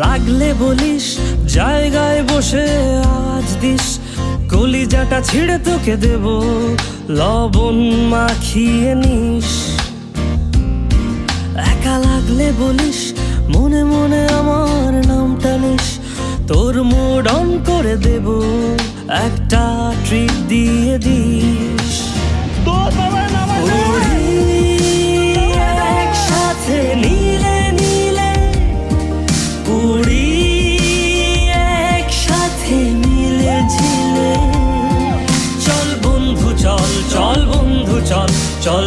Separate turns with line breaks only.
লাগলে বলিস জায়গায় বসে আওয়াজ দিস, কলিজাটা ছিঁড়ে তোকে দেব, লবণ মাখিয়ে নিস। একা লাগলে বলিস, মনে মনে আমার নামটা নিস, তোর মুড অন করে দেব, একটা ট্রিট দিয়ে দিস। উড়ি একসাথে নীলে নীলে, উড়ি একসাথে মিলে ঝিলে। চল বন্ধু চল, চল বন্ধু চল, চল